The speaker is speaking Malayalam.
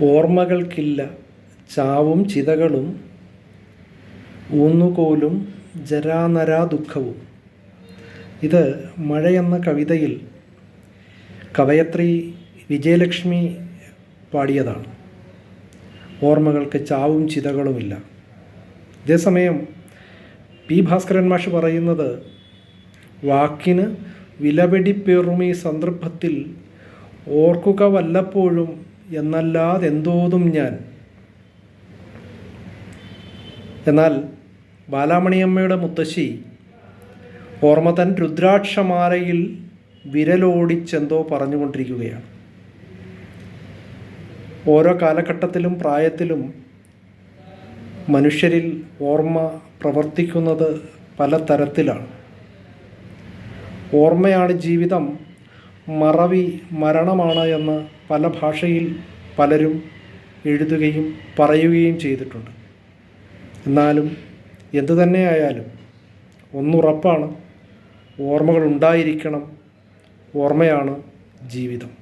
ഓർമ്മകൾക്കില്ല ചാവും ചിതകളും ഊന്നുകോലും ജരാനരാ ദുഃഖവും. ഇത് മഴ എന്ന കവിതയിൽ കവയത്രി വിജയലക്ഷ്മി പാടിയതാണ്. ഓർമ്മകൾക്ക് ചാവും ചിതകളുമില്ല. അതേസമയം പി ഭാസ്കരൻ മാഷ് പറയുന്നത്, വാക്കിന് വിലപിടിപ്പേറും ഈ സന്ദർഭത്തിൽ ഓർക്കുക വല്ലപ്പോഴും എന്നല്ലാതെന്തോതും ഞാൻ. എന്നാൽ ബാലാമണിയമ്മയുടെ മുത്തശ്ശി ഓർമ്മ തൻ രുദ്രാക്ഷമാലയിൽ വിരലോടിച്ചെന്തോ പറഞ്ഞുകൊണ്ടിരിക്കുകയാണ്. ഓരോ കാലഘട്ടത്തിലും പ്രായത്തിലും മനുഷ്യരിൽ ഓർമ്മ പ്രവർത്തിക്കുന്നത് പല തരത്തിലാണ്. ഓർമ്മയാണ് ജീവിതം, മറവി മരണമാണ് എന്ന് പല ഭാഷയിൽ പലരും എഴുതുകയും പറയുകയും ചെയ്തിട്ടുണ്ട്. എന്നാലും എന്തു തന്നെയായാലും ഒന്നുറപ്പാണ്, ഓർമ്മകൾ ഉണ്ടായിരിക്കണം. ഓർമ്മയാണ് ജീവിതം.